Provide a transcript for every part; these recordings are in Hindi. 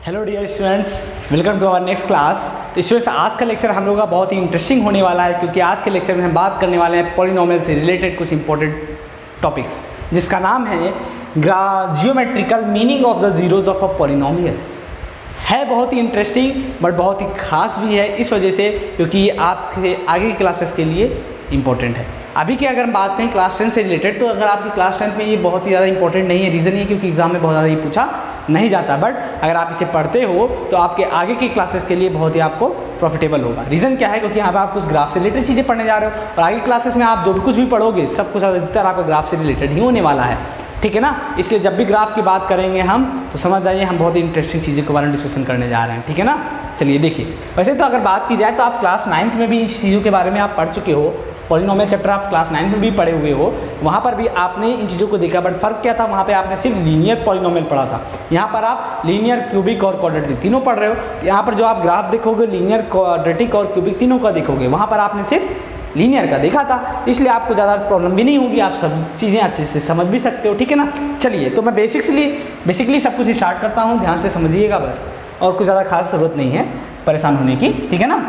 Hello dear students, welcome to our next class. तो स्टूडेंट्स, आज का लेक्चर हम लोगों का बहुत ही इंटरेस्टिंग होने वाला है, क्योंकि आज के लेक्चर में हम बात करने वाले हैं पॉलिनोमियल से रिलेटेड कुछ इंपॉर्टेंट टॉपिक्स, जिसका नाम है geometrical meaning of the zeros of a polynomial. है बहुत ही इंटरेस्टिंग बट बहुत ही खास भी है, इस वजह से क्योंकि ये आपके आगे की क्लासेस के लिए इंपॉर्टेंट है। अभी की अगर हम बात करें क्लास 10 से रिलेटेड, तो अगर आपकी क्लास 10 में ये बहुत ही ज़्यादा इंपॉर्टेंट नहीं है। रीज़न ये क्योंकि एग्जाम में बहुत ज़्यादा ये पूछा नहीं जाता, बट अगर आप इसे पढ़ते हो तो आपके आगे की क्लासेस के लिए बहुत ही आपको प्रॉफिटेबल होगा। रीज़न क्या है? क्योंकि यहाँ पर आप कुछ ग्राफ से रिलेटेड चीज़ें पढ़ने जा रहे हो, और आगे क्लासेस में आप जो भी कुछ भी पढ़ोगे सब कुछ अधिकतर आपका ग्राफ से रिलेटेड ही होने वाला है, ठीक है ना। इसलिए जब भी ग्राफ की बात करेंगे हम, तो समझ जाइए हम बहुत ही इंटरेस्टिंग चीज़ों के बारे में डिस्कशन करने जा रहे हैं, ठीक है ना। चलिए देखिए, वैसे तो अगर बात की जाए तो आप क्लास 9th में भी इस चीज़ों के बारे में आप पढ़ चुके हो। पॉलिनोमियल चैप्टर आप क्लास 9 में भी पढ़े हुए हो, वहाँ पर भी आपने इन चीज़ों को देखा। बट फ़र्क क्या था? वहाँ पे आपने सिर्फ लीनियर पॉलिनोमियल पढ़ा था। यहाँ पर आप लीनियर, क्यूबिक और क्वाड्रेटिक तीनों पढ़ रहे हो। यहाँ पर जो आप ग्राफ देखोगे लीनियर, क्वाड्रेटिक और क्यूबिक तीनों का देखोगे, वहाँ पर आपने सिर्फ लीनियर का देखा था, इसलिए आपको ज़्यादा प्रॉब्लम भी नहीं होगी, आप सब चीज़ें अच्छे से समझ भी सकते हो, ठीक है ना। चलिए, तो मैं बेसिकली सब कुछ स्टार्ट करता हूँ, ध्यान से समझिएगा बस, और कुछ ज़्यादा खास ज़रूरत नहीं है परेशान होने की, ठीक है ना।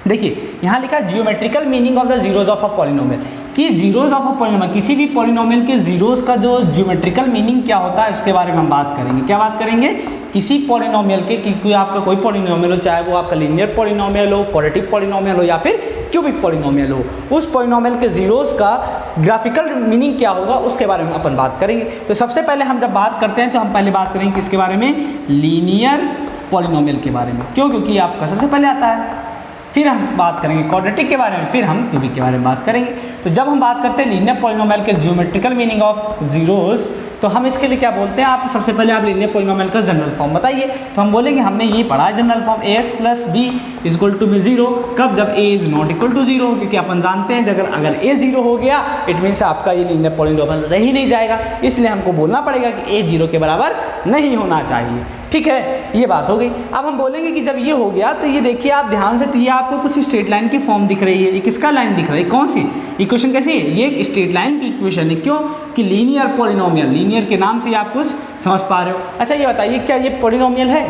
देखिए, यहाँ लिखा है geometrical meaning of the zeros of a polynomial, कि जीरोज ऑफ अ पॉलिनोमियल, किसी भी पॉलिनोमियल के जीरोज का जो जियोमेट्रिकल मीनिंग क्या होता है उसके बारे में हम बात करेंगे। क्या बात करेंगे? किसी पॉलिनोमियल के, कि आपका कोई पॉलिनोमियल हो, चाहे वो आपका लीनियर पॉलिनोमियल हो, क्वाड्रेटिक पॉलिनोमियल हो या फिर क्यूबिक पॉलिनोमियल हो, उस पॉलिनोमियल के जीरोज का ग्राफिकल मीनिंग क्या होगा उसके बारे में अपन बात करेंगे। तो सबसे पहले हम जब बात करते हैं तो हम पहले बात करेंगे किसके बारे में? लीनियर पॉलिनोमियल के बारे में। क्यों? क्योंकि आपका सबसे पहले आता है। फिर हम बात करेंगे क्वाड्रेटिक के बारे में, फिर हम क्यूबिक के बारे में बात करेंगे। तो जब हम बात करते हैं लीनियर पॉलिनोमियल के जियोमेट्रिकल मीनिंग ऑफ जीरोज, तो हम इसके लिए क्या बोलते हैं? आप सबसे पहले आप लीनियर पॉलिनोमियल का जनरल फॉर्म बताइए। तो हम बोलेंगे, हमने ये पढ़ा है general form, ax plus B equal to में 0। कब? जब a is not equal to 0, क्योंकि अपन जानते हैं अगर a 0 हो गया इट मीन्स आपका ये लीनियर पॉलिनोमियल रह ही नहीं जाएगा, इसलिए हमको बोलना पड़ेगा कि a 0 के बराबर नहीं होना चाहिए, ठीक है। ये बात हो गई। अब हम बोलेंगे कि जब ये हो गया तो ये देखिए आप ध्यान से, तो ये आपको कुछ स्ट्रेट लाइन की फॉर्म दिख रही है। ये किसका लाइन दिख रहा है? कौन सी इक्वेशन? कैसी है? ये एक स्ट्रेट लाइन की इक्वेशन है। क्यों? कि लीनियर पॉलिनोमियल, लीनियर के नाम से आप कुछ समझ पा रहे हो। अच्छा, ये बताइए क्या ये पॉलिनोमियल है?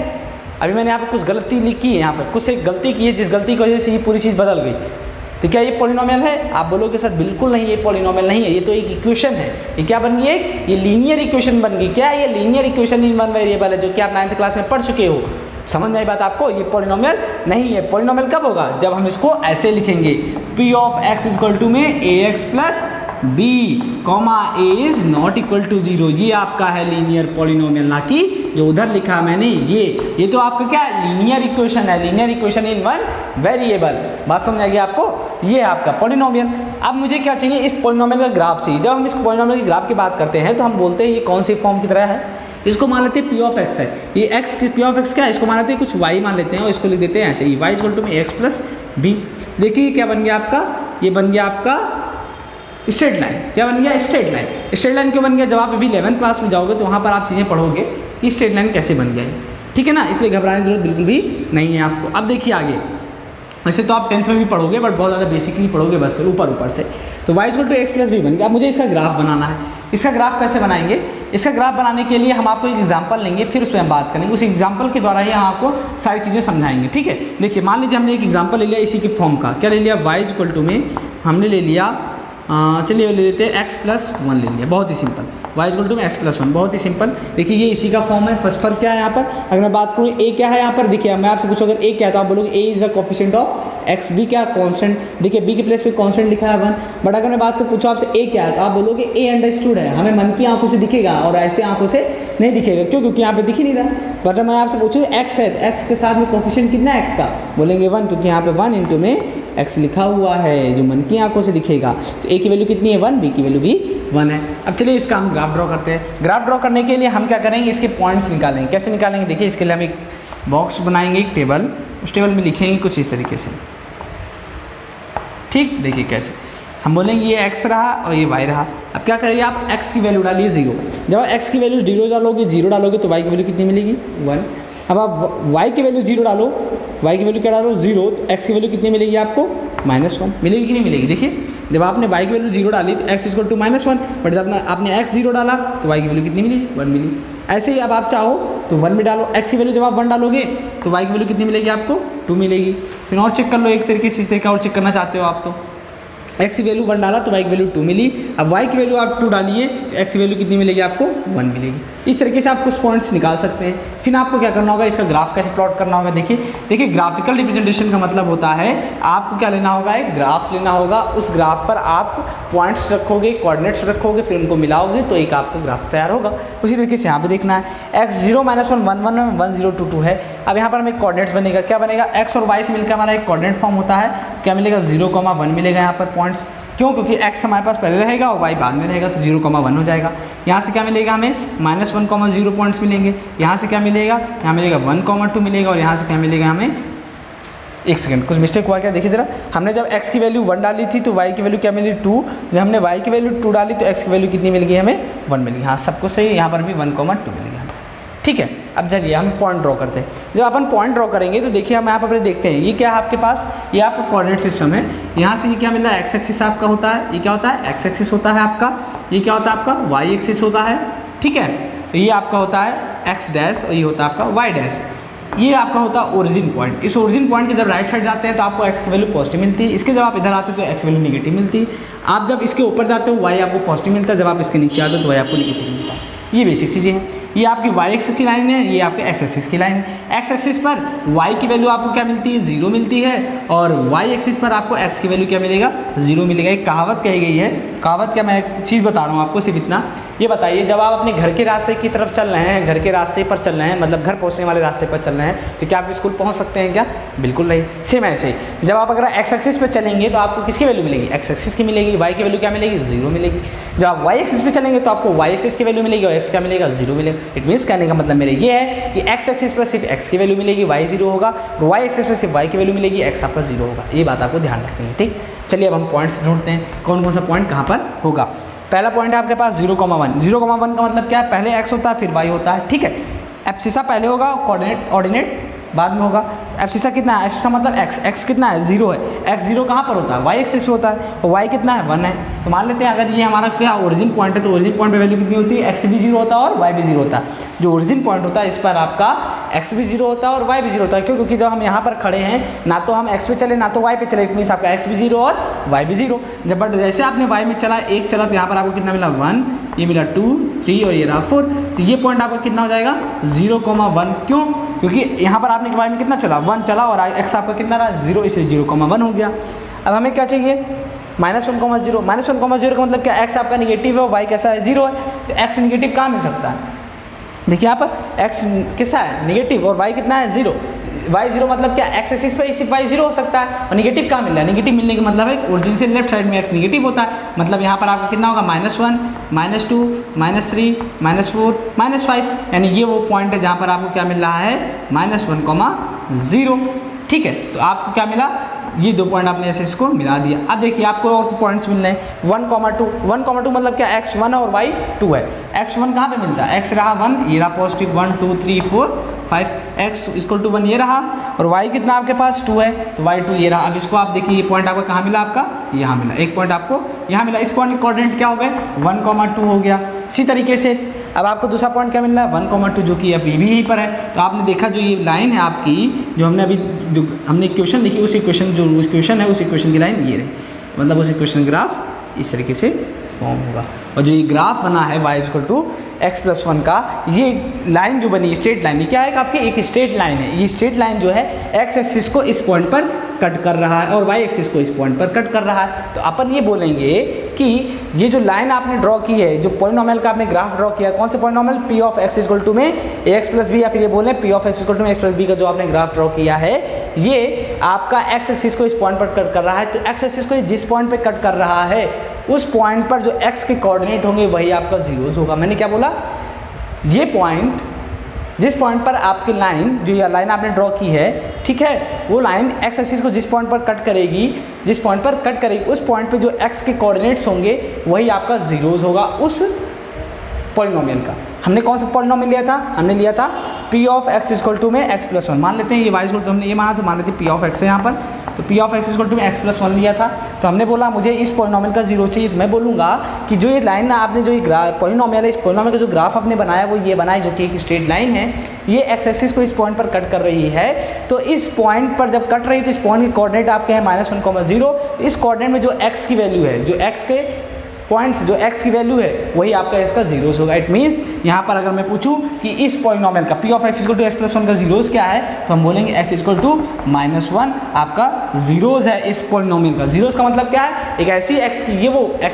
अभी मैंने यहाँ पर कुछ गलती लिखी है, यहाँ पर कुछ एक गलती की है, जिस गलती की वजह से ये पूरी चीज़ बदल गई। तो क्या ये पॉलिनोमियल है? आप बोलोगे सर बिल्कुल नहीं, ये पॉलिनोमियल नहीं है, ये तो एक इक्वेशन है। ये क्या बन गई? ये लीनियर इक्वेशन बन गई। क्या ये linear equation in one variable है, जो कि आप 9th क्लास में पढ़ चुके हो। समझ में आई बात आपको? ये पॉलिनोमियल नहीं है। पॉलिनोमियल कब होगा? जब हम इसको ऐसे लिखेंगे, p of x equal to में ax plus B comma a is not equal to 0। ये आपका है लीनियर पॉलिनोमियल, ना कि जो उधर लिखा मैंने ये तो आपका क्या लीनियर इक्वेशन है, linear equation in one variable. बात समझ आएगी आपको? ये है आपका पॉलिनोमियल। अब मुझे क्या चाहिए? इस पॉलिनोमियल का ग्राफ चाहिए। जब हम इस पॉलिनोमियल के ग्राफ की बात करते हैं तो हम बोलते हैं ये कौन सी फॉर्म की तरह है? इसको मान लेते हैं p ऑफ x है। ये x p ऑफ x क्या है? इसको मान लेते हैं कुछ y मान लेते हैं और इसको लिख देते हैं ऐसे ही, y इक्वल टू में x प्लस बी। देखिए क्या बन गया आपका? ये बन गया आपका स्ट्रेट लाइन। क्या बन गया? Straight line. स्ट्रेट लाइन क्यों बन गया? जब आप अभी 11th क्लास में जाओगे तो वहाँ पर आप चीज़ें पढ़ोगे कि स्ट्रेट लाइन कैसे बन गया है, ठीक है ना। इसलिए घबराने की जरूरत बिल्कुल भी नहीं है आपको। अब देखिए आगे, वैसे तो आप 10th में भी पढ़ोगे बट बहुत ज़्यादा बेसिकली पढ़ोगे बस फिर ऊपर से। तो y equal to X plus B बन गया। अब मुझे इसका ग्राफ बनाना है। इसका ग्राफ कैसे बनाएंगे? इसका ग्राफ बनाने के लिए हम आपको एक एग्जांपल लेंगे, फिर उस पर हम बात करेंगे। उस एग्जांपल के द्वारा ही हम आपको सारी चीज़ें समझाएंगे, ठीक है। देखिए, मान लीजिए हमने एक एग्जांपल ले लिया इसी की फॉर्म का। क्या ले लिया? y इक्वल टू में हमने ले लिया, चलिए ले लेते हैं x प्लस 1 ले लिया। बहुत ही सिंपल, y इक्वल टू में x प्लस 1, बहुत ही सिंपल। देखिए ये इसी का फॉर्म है। फर्स्ट फर्क क्या है यहाँ पर? अगर मैं बात करूँ a क्या है यहाँ पर, देखिए मैं आपसे पूछूँ अगर a क्या है तो आप बोलोगे a is the coefficient of x, b क्या? कांस्टेंट। देखिए b के प्लेस पे कांस्टेंट लिखा है 1। बट अगर मैं बात पूछूँ आपसे a क्या है तो आप बोलोगे a अंडरस्टूड है, हमें मन की आंखों से दिखेगा और ऐसे आंखों से नहीं दिखेगा। क्यों? क्योंकि यहाँ पे दिख ही नहीं रहा। बट मैं आपसे पूछूँ x है, x के साथ में कोफिशिएंट कितना है x का? बोलेंगे 1, क्योंकि यहाँ पे 1 इंटू में x लिखा हुआ है जो मन की आंखों से दिखेगा। तो a की वैल्यू कितनी है? 1, b की वैल्यू भी 1 है। अब चलिए इसका हम ग्राफ ड्रॉ करते हैं। ग्राफ ड्रॉ करने के लिए हम क्या करेंगे? इसके पॉइंट्स निकालेंगे। कैसे निकालेंगे? देखिए इसके लिए हम एक बॉक्स बनाएंगे, एक टेबल, उस टेबल में लिखेंगे कुछ इस तरीके से, ठीक। देखिए कैसे हम बोलेंगे ये x रहा और ये y रहा। अब क्या करिए आप? x की वैल्यू डालिए 0। जब आप x की वैल्यू 0 डालोगे, 0 डालोगे तो y की वैल्यू कितनी मिलेगी? 1। अब आप y की वैल्यू 0 डालो, y की वैल्यू क्या डालो? 0, तो x की वैल्यू कितनी मिलेगी आपको? -1 मिलेगी कि नहीं मिलेगी? देखिए जब आपने y की वैल्यू 0 डाली तो x इक्वल टू -1, बट जब आपने x 0 डाला तो y की वैल्यू कितनी मिली? 1 मिली। ऐसे ही अब आप चाहो तो 1 भी डालो। x की वैल्यू जब आप 1 डालोगे तो y की वैल्यू कितनी मिलेगी आपको 2 मिलेगी। फिर और चेक कर लो एक तरीके से, इस तरीके और चेक करना चाहते हो आप तो x की वैल्यू 1 डाला तो y की वैल्यू 2 मिली। अब y की वैल्यू आप 2 डालिए तो x की वैल्यू कितनी मिलेगी आपको 1 मिलेगी। इस तरीके से आप कुछ पॉइंट्स निकाल सकते हैं। फिर आपको क्या करना होगा, इसका ग्राफ कैसे प्लॉट करना होगा। देखिए ग्राफिकल रिप्रेजेंटेशन का मतलब होता है आपको क्या लेना होगा, एक ग्राफ लेना होगा। उस ग्राफ पर आप पॉइंट्स रखोगे, कोऑर्डिनेट्स रखोगे, फिर उनको मिलाओगे तो एक आपका ग्राफ तैयार होगा। उसी तरीके से यहाँ पे देखना है x0 - 1 1 1 1 0 2 2 है। अब यहाँ पर हमें कोऑर्डिनेट्स बनेगा, क्या बनेगा, x और y से मिलकर हमारा एक कोऑर्डिनेट फॉर्म होता है। क्या मिलेगा 0, 1 मिलेगा यहाँ पर पॉइंट्स। क्यों, क्योंकि x हमारे पास पहले रहेगा और y बाद में रहेगा, तो 0, 1 हो जाएगा। यहाँ से क्या मिलेगा हमें -1, 0 पॉइंट्स मिलेंगे। यहाँ से क्या मिलेगा, यहाँ मिलेगा 1, 2 मिलेगा। और यहाँ से क्या मिलेगा हमें, एक सेकंड कुछ मिस्टेक हुआ क्या, देखिए जरा। हमने जब x की वैल्यू 1 डाली थी तो y की वैल्यू क्या मिली 2। जब हमने y की वैल्यू 2 डाली तो x की वैल्यू कितनी मिल गई हमें 1 मिल गई। हाँ सब कुछ सही, यहाँ पर भी 1, 2 मिल गया। ठीक है, अब चलिए हम पॉइंट ड्रॉ करते हैं। जब अपन पॉइंट ड्रॉ करेंगे तो देखिए हम यहाँ पर देखते हैं ये क्या है आपके पास, ये आपका कोऑर्डिनेट सिस्टम है। यहाँ से ये क्या मिल रहा है, एक्स एक्सिस आपका होता है, ये क्या होता है एक्स एक्सिस होता है आपका, ये क्या होता है आपका वाई एक्सिस होता है। ठीक है, तो ये आपका होता है एक्स डैश और ये होता है आपका वाई डैश। ये आपका होता है ओरिजिन पॉइंट। इस ओरिजिन पॉइंट के जब राइट साइड जाते हैं तो आपको एक्स की वैल्यू पॉजिटिव मिलती है, इसके जब आप इधर आते हो तो एक्स वैल्यू नेगेटिव मिलती है। आप जब इसके ऊपर जाते हो वाई आपको पॉजिटिव मिलता है, जब आप इसके नीचे आते हो तो वाई आपको नेगेटिव मिलता है। ये बेसिक चीज़ें हैं। ये आपकी वाई एक्सिस की लाइन है, ये आपके एक्स एक्सिस की लाइन है। एक्स एक्सिस पर वाई की वैल्यू आपको क्या मिलती है 0 मिलती है, और वाई एक्सिस पर आपको एक्स की वैल्यू क्या मिलेगा 0 मिलेगा। एक कहावत कही गई है, कहावत क्या, मैं एक चीज़ बता रहा हूँ आपको सिर्फ इतना। ये बताइए जब आप अपने घर के रास्ते की तरफ चल रहे हैं, घर के रास्ते पर चल रहे हैं, मतलब घर पहुँचने वाले रास्ते पर चल रहे हैं, तो क्या आप स्कूल पहुँच सकते हैं क्या, बिल्कुल नहीं। सेम ऐसे ही जब आप अगर एक्स एक्सिस पर चलेंगे तो आपको किसकी वैल्यू मिलेगी, एक्स एक्सिस की मिलेगी। वाई की वैल्यू क्या मिलेगी 0 मिलेगी। जब आप वाई एक्सिस पर चलेंगे तो आपको वाई एक्सिस की वैल्यू मिलेगी और एक्स क्या मिलेगा 0 मिलेगा। इट मीन्स कहने का मतलब मेरे ये है कि एक्स एक्सिस पर सिर्फ एक्स की वैल्यू मिलेगी, वाई 0 होगा, और वाई एक्सिस पर सिर्फ वाई की वैल्यू मिलेगी, एक्स आपका 0 होगा। ये बात आपको ध्यान रखेंगे। ठीक, चलिए अब हम पॉइंट्स ढूंढते हैं कौन कौन सा पॉइंट कहाँ पर होगा। पहला पॉइंट है आपके पास 0, 1। 0, 1 का मतलब क्या है, पहले एक्स होता है फिर वाई होता है। ठीक है, एब्सिसा पहले होगा, कोऑर्डिनेट ऑर्डिनेट बाद में होगा। एब्सिसा कितना है, एब्सिसा मतलब एक्स कितना है 0 है। एक्स 0 कहाँ पर होता है, वाई एक्सिस पे होता है, और वाई कितना है 1 है। तो मान लेते हैं अगर ये हमारा क्या ओरिजिन पॉइंट है तो ओरिजिन पॉइंट पे वैल्यू कितनी होती है, एक्स भी 0 होता है और वाई भी 0 होता है। जो ओरिजिन पॉइंट होता है इस पर आपका एक्स भी 0 होता है और वाई भी 0 होता है। क्यों, क्योंकि जब हम यहाँ पर खड़े हैं ना तो हम एक्स पे चले ना तो वाई पे चले, इट मीन्स आपका एक्स भी 0 और वाई भी 0। जब बट जैसे आपने वाई में चला 1 चला तो यहाँ पर आपको कितना मिला 1, ये मिला 2, 3 और ये रहा 4। तो ये पॉइंट आपका कितना हो जाएगा 0, 1। क्यों, क्योंकि यहाँ पर आपने वाई में कितना चला 1 चला और एक्स आपका कितना रहा 0, इसलिए 0, 1 हो गया। अब हमें क्या चाहिए -1, 0। -1, 0 का मतलब क्या, एक्स आपका निगेटिव है और वाई कैसा है 0 है। तो एक्स निगेटिव कहाँ मिल सकता है, देखिए यहाँ पर एक्स कैसा है निगेटिव और वाई कितना है 0। वाई 0 मतलब क्या, एक्स एक्सिस पर सिर्फ वाई 0 हो सकता है, और निगेटिव कहाँ मिल रहा है, निगेटिव मिलने का मतलब है ओरिजिन से लेफ्ट साइड में एक्स निगेटिव होता है। मतलब यहाँ पर आपका कितना होगा -1, -2, -3, -4, -5, यानी ये वो पॉइंट है जहाँ पर आपको क्या मिल रहा है -1, 0। ठीक है, तो आपको क्या मिला, ये 2 पॉइंट आपने ऐसे इसको मिला दिया। अब देखिए आपको और पॉइंट्स मिल रहे हैं 1, 2। 1, 2 मतलब क्या, x 1 और y 2 है। x 1 कहाँ पे मिलता है, x रहा 1, ये रहा पॉजिटिव 1, 2, 3, 4, 5, x = 1 ये रहा, और y कितना आपके पास 2 है, तो y 2 ये रहा। अब इसको आप देखिए ये पॉइंट आपका कहाँ मिला, आपका यहाँ मिला, एक पॉइंट आपको यहाँ मिला। इस पॉइंट के कोऑर्डिनेट क्या हो गए 1, 2 हो गया। इसी तरीके से अब आपको दूसरा पॉइंट क्या मिल रहा है 1, 2, जो कि अभी भी यहीं पर है। तो आपने देखा जो ये लाइन है आपकी, जो हमने अभी जो हमने इक्वेशन लिखी उस इक्वेशन जो इक्वेशन है उस इक्वेशन की लाइन ये रही, मतलब उस इक्वेशन ग्राफ इस तरीके से फॉर्म होगा। और जो ये ग्राफ बना है y = x+1 का, ये लाइन जो बनी स्ट्रेट लाइन, ये क्या है आपकी एक स्ट्रेट लाइन है। ये स्ट्रेट लाइन जो है x एक्सिस को इस पॉइंट पर कट कर रहा है और y एक्सिस को इस पॉइंट पर कट कर रहा है। तो अपन ये बोलेंगे कि ये जो लाइन आपने ड्रॉ की है, जो पॉलिनोमियल का आपने ग्राफ ड्रॉ किया, कौन से पॉलिनोमियल p(x) = में ax + b, या फिर ये बोलें p(x) = में x + b का जो आपने ग्राफ ड्रॉ किया है, ये आपका x एक्सिस को इस पॉइंट पर कट कर रहा है। तो x एक्सिस को जिस पॉइंट पर कट कर रहा है उस पॉइंट पर जो x के कोऑर्डिनेट होंगे वही आपका 0 होगा। मैंने क्या बोला, ये पॉइंट जिस पॉइंट पर आपकी लाइन जो ये लाइन आपने ड्रॉ की है, ठीक है, वो लाइन x एक्सिस को जिस पॉइंट पर कट करेगी, जिस पॉइंट पर कट करेगी उस पॉइंट पे जो x के कोऑर्डिनेट्स होंगे वही आपका 0 होगा उस पॉलिनोमियल का। हमने कौन सा पॉलिनोमियल लिया था, हमने लिया था p(x) = में x+1। मान लेते हैं ये y = हमने ये माना तो मान लेते हैं p(x) है यहाँ पर, तो P of X equal to X plus 1 लिया था, तो हमने बोला मुझे इस पॉलिनोमियल का जीरो चाहिए, तो मैं बोलूँगा कि जो ये लाइन ना आपने जो ये पॉलिनोमियल है, इस पॉलिनोमियल का जो ग्राफ आपने बनाया वो ये बनाया जो कि एक स्ट्रेट लाइन है, ये एक्स एक्सिस को इस पॉइंट पर कट कर रही है। तो इस पॉइंट पर जब कट रही है तो इस पॉइंट के कोऑर्डिनेट आपके हैं -1,0, इस कोऑर्डिनेट में जो एक्स की वैल्यू है, जो एक्स के पॉइंट्स जो x की वैल्यू है वही आपका इसका जीरोस होगा। इट मीन्स यहाँ पर अगर मैं पूछूं कि इस पॉलिनोमियल का p of x equal to X plus 1 का जीरोस क्या है, तो हम बोलेंगे x इक्वल टू -1 आपका जीरोस है इस पॉलिनोमियल का। जीरोस का मतलब क्या है, एक ऐसी x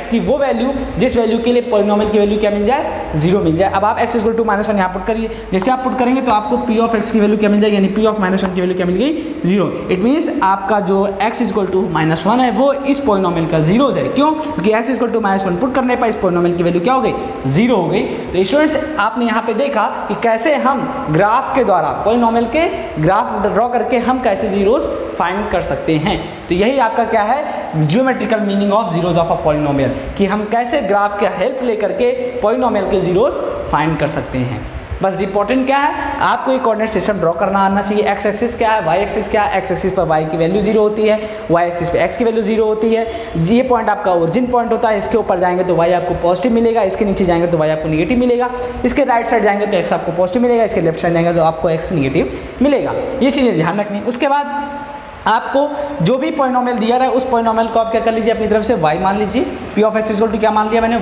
की वो वैल्यू जिस वैल्यू के लिए पॉलिनोमियल की वैल्यू क्या मिल जाए, जीरो मिल जाए। अब आप x इक्वल टू -1 यहाँ पुट करिए, जैसे आप पुट करेंगे तो आपको p ऑफ x की वैल्यू क्या मिल जाएगी, यानी p ऑफ -1 की वैल्यू क्या मिल गई, जीरो। इट मीन्स आपका जो x इक्वल टू -1 है वो इस पॉलिनोमियल का जीरोस है। क्यों, क्योंकि x इक्वल टू -1 पुट करने पर इस पॉलिनोमियल की वैल्यू क्या हो गई, जीरो हो गई। तो स्टूडेंट्स आपने यहाँ पे देखा कि कैसे हम ग्राफ के द्वारा पॉलिनोमियल के ग्राफ ड्रॉ करके हम कैसे जीरोस फाइंड कर सकते हैं। तो यही आपका क्या है, geometrical meaning of zeros of a polynomial, कि हम कैसे ग्राफ का हेल्प लेकर के पॉलिनोमियल के जीरोस फाइंड कर सकते हैं। बस इंपॉर्टेंट क्या है, आपको एक कोऑर्डिनेट सिस्टम ड्रॉ करना आना चाहिए। एक्स एक्सिस क्या है, वाई एक्सिस क्या है, एक्स एक्सिस पर वाई की वैल्यू जीरो होती है, वाई एक्सिस पे एक्स की वैल्यू जीरो होती है। ये पॉइंट आपका ओरिजिन पॉइंट होता है, इसके ऊपर जाएंगे तो वाई आपको पॉजिटिव मिलेगा, इसके नीचे जाएंगे तो वाई आपको निगेटिव मिलेगा, इसके राइट साइड जाएंगे तो एक्स आपको पॉजिटिव मिलेगा, इसके लेफ्ट साइड जाएंगे तो आपको एक्स निगेटिव मिलेगा। ये चीज़ें ध्यान रखनी। उसके बाद आपको जो भी पॉलिनोमियल दिया रहा है उस पॉलिनोमियल को आप क्या कर लीजिए, अपनी तरफ से y मान लीजिए। p of x equal to क्या मान लिया मैंने,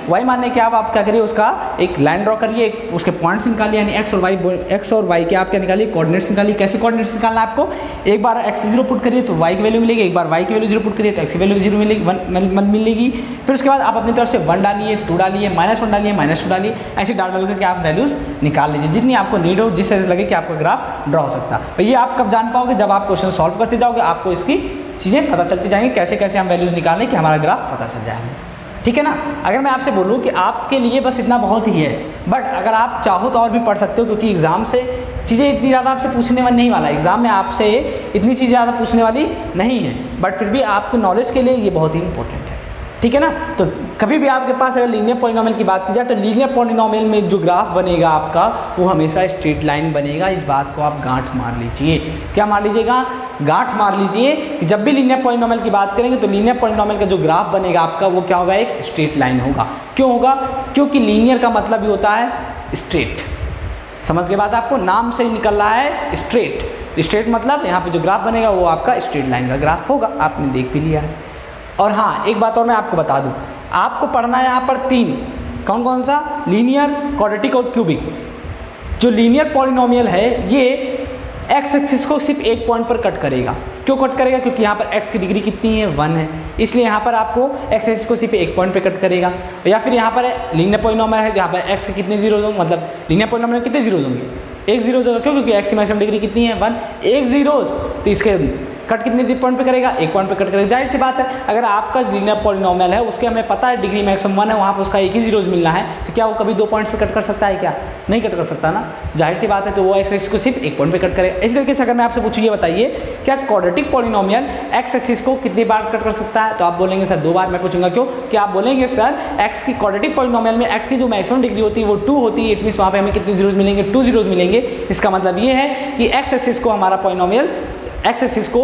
y मानने के आप क्या करिए, उसका एक लाइन ड्रॉ करिए, उसके पॉइंट्स निकालिए, यानी x और y के आप क्या निकालिए, कोऑर्डिनेट्स निकालिए। कैसे कोऑर्डिनेट्स निकालना है आपको, एक बार x 0 पुट करिए तो y की वैल्यू मिलेगी, एक बार y की वैल्यू 0 पुट करिए तो x की वैल्यू 0 मिलेगी, 1 मिलेगी। फिर उसके बाद आप अपनी तरफ से 1 डालिए, 2 डालिए, -1 डालिए, -2 डालिए, ऐसे डाल करके आप वैल्यूज़ निकाल लीजिए जितनी आपको नीड हो, जिससे लगे कि आपका ग्राफ ड्रॉ हो सकता है। ये आप कब जान पाओगे, जब आप क्वेश्चन सॉल्व करते जाओगे, आपको इसकी चीज़ें पता चलती जाएंगी, कैसे कैसे हम वैल्यूज़ निकालें कि हमारा ग्राफ पता चल जाएगा। ठीक है ना। अगर मैं आपसे बोलूँ कि आपके लिए बस इतना बहुत ही है, बट अगर आप चाहो तो और भी पढ़ सकते हो, क्योंकि एग्ज़ाम से चीज़ें इतनी ज़्यादा आपसे पूछने वाली नहीं वाला, एग्ज़ाम में आपसे इतनी चीज़ें ज़्यादा पूछने वाली नहीं है, बट फिर भी आपके नॉलेज के लिए ये बहुत ही इंपॉर्टेंट है। ठीक है ना। तो कभी भी आपके पास अगर लीनियर पॉलिनोमियल की बात की जाए तो लीनियर पॉलिनोमियल में जो ग्राफ बनेगा आपका वो हमेशा स्ट्रेट लाइन बनेगा। इस बात को आप गांठ मार लीजिए। क्या मार लीजिएगा, गांठ मार लीजिए कि जब भी लीनियर पॉलिनोमियल की बात करेंगे तो लीनियर पॉलिनोमियल का जो ग्राफ बनेगा आपका वो क्या होगा, एक स्ट्रेट लाइन होगा। क्यों होगा, क्योंकि लीनियर का मतलब ही होता है स्ट्रेट। समझ के बाद आपको नाम से ही निकल रहा है स्ट्रेट। स्ट्रेट मतलब यहाँ पे जो ग्राफ बनेगा वो आपका स्ट्रेट लाइन का ग्राफ होगा, आपने देख भी लिया है। और हाँ, एक बात और मैं आपको बता दूं, आपको पढ़ना है यहाँ पर 3, कौन कौन सा, लीनियर, क्वाड्रेटिक और क्यूबिक। जो लीनियर पॉलिनोमियल है ये एक्स एक्सिस को सिर्फ एक पॉइंट पर कट करेगा। क्यों कट करेगा, क्योंकि यहाँ पर एक्स की डिग्री कितनी है, 1 है, इसलिए यहाँ पर आपको एक्स एक्सिस को सिर्फ एक पॉइंट पे कट करेगा। या फिर यहाँ पर लीनियर पॉलिनोमियल है, यहाँ पर एक्स के कितने जीरो होंगे, मतलब लीनियर पॉलिनोमियल में कितने जीरोज होंगे, एक जीरो होगा। क्यों, क्योंकि एक्स की मैक्सिमम डिग्री कितनी है, 1, एक जीरोज, तो इसके कट कितने पॉइंट पे करेगा, एक पॉइंट पे कट करेगा। जाहिर सी बात है, अगर आपका लीनियर पॉलिनोमियल है उसके हमें पता है डिग्री मैक्सिमम 1 है, वहाँ पर उसका एक ही जीरोज मिलना है, तो क्या वो कभी 2 पॉइंट्स पे कट कर सकता है, क्या नहीं कट कर सकता ना। जाहिर सी बात है, तो वो एक्स एक्सिस को सिर्फ एक पॉइंट पे कट करेगा। इसी तरीके से अगर मैं आपसे पूछूँ ये बताइए, क्या क्वाड्रेटिक पॉलिनोमियल एक्स एक्सिस को कितनी बार कट कर सकता है, तो आप बोलेंगे सर 2 बार। मैं पूछूंगा क्यों, कि आप बोलेंगे सर एक्स की क्वाड्रेटिक पॉलिनोमियल में एक्स की जो मैक्सिमम डिग्री होती है वो 2 होती है, इट मीन्स वहाँ पे हमें कितने जीरोज मिलेंगे, 2 जीरोज मिलेंगे। इसका मतलब ये है कि एक्स एक्सिस को हमारा पॉलिनोमियल एक्स एक्सिस को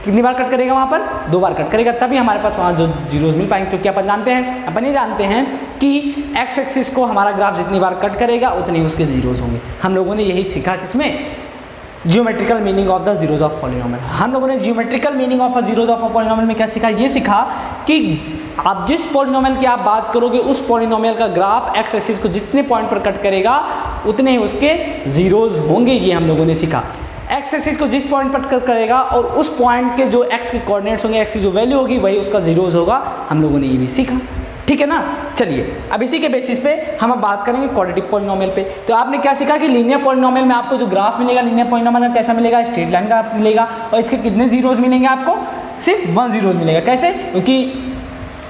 कितनी बार कट करेगा, वहाँ पर 2 बार कट करेगा, तभी हमारे पास वहाँ जो जीरोज मिल पाएंगे। क्योंकि अपन ये जानते हैं कि एक्स एक्सिस को हमारा ग्राफ जितनी बार कट करेगा उतने ही उसके जीरोज होंगे। हम लोगों ने यही सीखा किसमें, geometrical meaning of the zeros of polynomial. हम लोगों ने geometrical meaning of zeros of polynomial में क्या सीखा, ये सीखा कि आप जिस पॉलिनोमियल की आप बात करोगे उस पॉलिनोमियल का ग्राफ एक्स एक्सिस को जितने पॉइंट पर कट करेगा उतने ही उसके जीरोज होंगे। ये हम लोगों ने सीखा। एक्स एक्सिस को जिस पॉइंट पर कट करेगा और उस पॉइंट के जो एक्स के कोऑर्डिनेट्स होंगे, एक्स की जो वैल्यू होगी वही उसका जीरोज होगा। हम लोगों ने ये भी सीखा। ठीक है ना। चलिए अब इसी के बेसिस पे हम अब बात करेंगे क्वाड्रेटिक पॉलिनोमियल पे। तो आपने क्या सीखा कि लीनियर पॉलिनोमियल में आपको जो ग्राफ मिलेगा लीनियर पॉलिनोमियल में कैसा मिलेगा, स्ट्रेट लाइन का मिलेगा, और इसके कितने जीरोज मिलेंगे, आपको सिर्फ 1 जीरोज मिलेगा। कैसे, क्योंकि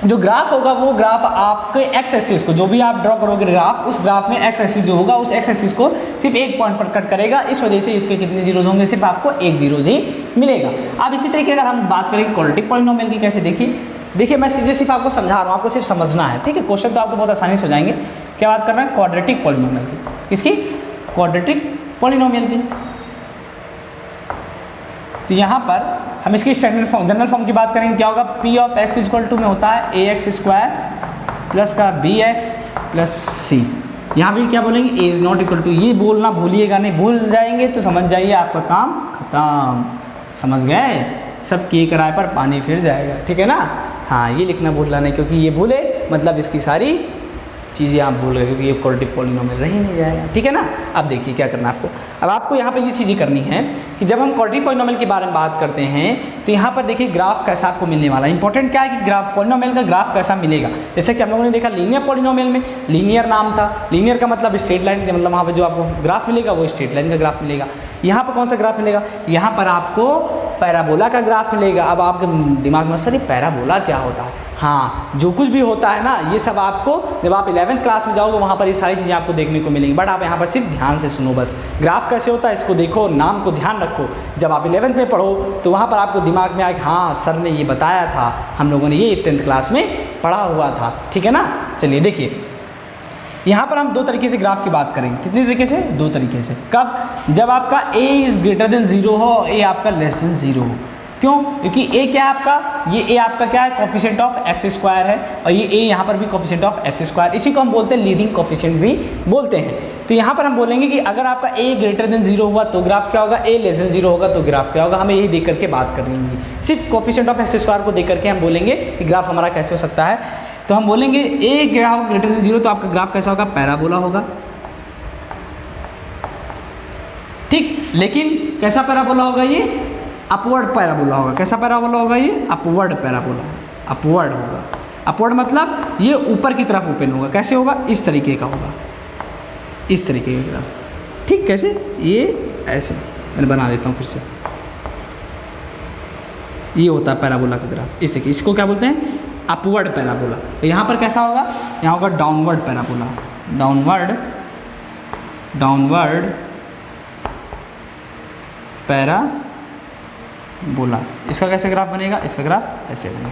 जो ग्राफ होगा वो ग्राफ आपके एक्स एक्सिस को, जो भी आप ड्रॉ करोगे ग्राफ, उस ग्राफ में एक्स एक्सिस जो होगा उस एक्स एक्सिस को सिर्फ एक पॉइंट पर कट करेगा। इस वजह से इसके कितने जीरोज होंगे, सिर्फ आपको एक जीरोज ही मिलेगा। अब इसी तरीके अगर हम बात करें क्वाड्रेटिक पॉलिनोमियल की, कैसे देखिए मैं सीधे सिर्फ आपको समझा रहा हूँ, आपको सिर्फ समझना है। ठीक है, क्वेश्चन तो आपको बहुत आसानी से हो जाएंगे। क्या बात कर रहे हैं, क्वाड्रेटिक पॉलिनोमियल की, किसकी, क्वाड्रेटिक पॉलिनोमियल की। तो यहाँ पर हम इसकी स्टैंडर्ड फॉर्म जनरल फॉर्म की बात करेंगे, क्या होगा, P of X equal to में होता है ए एक्स स्क्वायर प्लस का बी एक्स प्लस सी। यहाँ भी क्या बोलेंगे, A is not equal to, ये बोलना भूलिएगा नहीं, भूल जाएंगे तो समझ जाइए आपका काम खत्म। समझ गए, सब किए किराए पर पानी फिर जाएगा, ठीक है ना। हाँ, ये लिखना भूलना नहीं, क्योंकि ये भूले मतलब इसकी सारी चीज़ें आप भूल गए, क्योंकि ये क्वाड्रेटिक पॉलिनोमियल रह ही नहीं जाएगा, ठीक है ना। अब देखिए क्या करना है आपको, अब आपको यहाँ पे ये चीज़ें करनी है कि जब हम क्वाड्रेटिक पॉलिनोमियल के बारे में बात करते हैं तो यहाँ पर देखिए ग्राफ कैसा आपको मिलने वाला है। इंपॉर्टेंट क्या है कि ग्राफ पॉलिनोमियल का ग्राफ कैसा मिलेगा। जैसे कि हम लोगों ने देखा लीनियर पॉलिनोमियल में लीनियर नाम था, लीनियर का मतलब स्ट्रेट लाइन का, मतलब वहाँ पर जो आपको ग्राफ मिलेगा वो स्ट्रेट लाइन का ग्राफ मिलेगा। यहाँ पर कौन सा ग्राफ मिलेगा, यहाँ पर आपको पैराबोला का ग्राफ मिलेगा। अब आपके दिमाग में सर पैराबोला क्या होता है, हाँ, जो कुछ भी होता है ना ये सब आपको जब आप 11th क्लास में जाओगे वहाँ पर ये सारी चीज़ें आपको देखने को मिलेंगी। बट आप यहाँ पर सिर्फ ध्यान से सुनो, बस ग्राफ कैसे होता है इसको देखो, नाम को ध्यान रखो। जब आप 11th में पढ़ो तो वहाँ पर आपको दिमाग में आए हाँ सर ने ये बताया था, हम लोगों ने ये 10th क्लास में पढ़ा हुआ था, ठीक है ना। चलिए देखिए, यहाँ पर हम दो तरीके से ग्राफ की बात करेंगे। कितने तरीके से, दो तरीके से। कब, जब आपका a इज़ ग्रेटर देन 0 हो, a आपका लेस देन 0 हो। क्यों, क्योंकि a क्या है आपका, ये a आपका क्या है, कोफिशिएंट ऑफ एक्स स्क्वायर है, और ये a यहाँ पर भी कोफिशिएंट ऑफ एक्स स्क्वायर, इसी को हम बोलते हैं लीडिंग कोफिशिएंट भी बोलते हैं। तो यहाँ पर हम बोलेंगे कि अगर आपका a ग्रेटर देन 0 हुआ तो ग्राफ क्या होगा, a लेस देन 0 होगा तो ग्राफ क्या होगा। हमें यही देख करके बात करनी है, सिर्फ कोफिशिएंट ऑफ एक्स स्क्वायर को देख करके हम बोलेंगे कि ग्राफ हमारा कैसे हो सकता है। तो हम बोलेंगे a ग्राफ ग्रेटर देन 0 तो आपका ग्राफ कैसा होगा, पैराबोला होगा, ठीक। लेकिन कैसा पैराबोला होगा, ये अपवर्ड पैराबोला होगा। कैसा पैराबोला होगा, ये अपवर्ड पैराबोला, अपवर्ड होगा। अपवर्ड मतलब ये ऊपर की तरफ ओपन होगा। कैसे होगा, इस तरीके का होगा, इस तरीके का ग्राफ, ठीक। कैसे, ये ऐसे मैंने बना देता हूँ फिर से, ये होता है पैराबोला का ग्राफ, इस तरीके। इसको क्या बोलते हैं, अपवर्ड पैराबोला। तो यहाँ पर कैसा होगा, यहाँ होगा डाउनवर्ड पैराबोला, डाउनवर्ड पैराबोला। इसका कैसे ग्राफ बनेगा, इसका ग्राफ ऐसे बनेगा,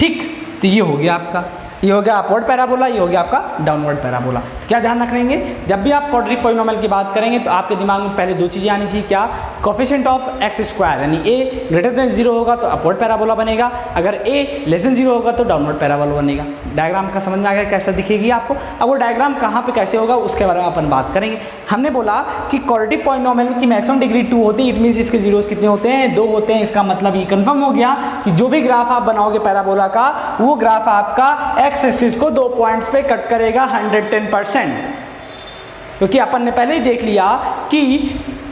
ठीक। तो ये हो गया आपका, ये हो गया अपवर्ड पैराबोला, ये हो गया आपका डाउनवर्ड पैराबोला। क्या ध्यान रखेंगे, जब भी आप क्वाड्रेटिक पॉलिनोमियल की बात करेंगे तो आपके दिमाग में पहले दो चीज़ें आनी चाहिए। क्या, कोफिशिएंट ऑफ एक्स स्क्वायर, यानी a ग्रेटर देन 0 होगा तो अपवर्ड पैराबोला बनेगा, अगर a लेस देन 0 होगा तो डाउनवर्ड पैराबोला बनेगा। डायग्राम का समझ में आ गया कैसा दिखेगी आपको। अब वो डायग्राम कहाँ पे कैसे होगा उसके बारे में अपन बात करेंगे। हमने बोला कि क्वाड्रेटिक पॉलिनोमियल की मैक्सिमम डिग्री 2 होती है, इट मीन्स इसके जीरोस कितने होते हैं, 2 होते हैं। इसका मतलब ये कंफर्म हो गया कि जो भी ग्राफ आप बनाओगे पैराबोला का, वो ग्राफ आपका एक्स एक्सिस को 2 पॉइंट्स पे कट करेगा 110%, क्योंकि अपन ने पहले ही देख लिया कि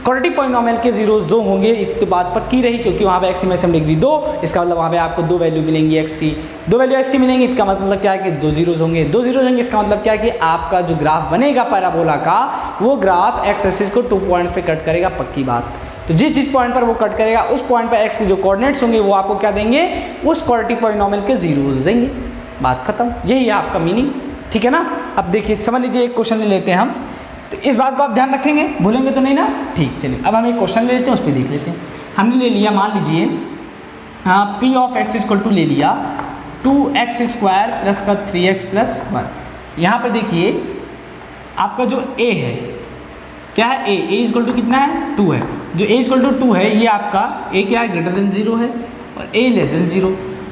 क्वाड्रेटिक पॉलिनोमियल के जीरोस 2 होंगे। इस बात पक्की रही क्योंकि वहाँ पे एक्स की मैक्सिमम डिग्री 2, इसका मतलब वहाँ पे आपको 2 वैल्यू मिलेंगी एक्स की, 2 वैल्यू एक्स की मिलेंगी। इसका मतलब क्या है कि 2 जीरोस होंगे, 2 जीरोस होंगे। इसका मतलब क्या है कि आपका जो ग्राफ बनेगा पैराबोला का, वो ग्राफ एक्स एक्सिस को 2 पॉइंट्स पे कट करेगा, पक्की बात। तो जिस पॉइंट पर वो कट करेगा उस पॉइंट पर एक्स के जो कोऑर्डिनेट्स होंगे वो आपको क्या देंगे, उस क्वाड्रेटिक पॉलिनोमियल के जीरोस देंगे, बात खत्म। यही है आपका मीनिंग, ठीक है ना। अब देखिए समझ लीजिए, एक क्वेश्चन ले लेते हैं हम, तो इस बात को आप ध्यान रखेंगे, भूलेंगे तो नहीं ना, ठीक। चलिए अब हम एक क्वेश्चन ले लेते हैं, उस पर देख लेते हैं। हमने ले लिया, मान लीजिए P of X equal to ले लिया 2x स्क्वायर प्लस का 3x प्लस 1। यहाँ पर देखिए आपका जो a है, क्या है, a इक्वल टू कितना है, 2 है। जो a इक्वल टू 2 है, ये आपका a क्या है, ग्रेटर देन 0 है, और a लेस देन 0।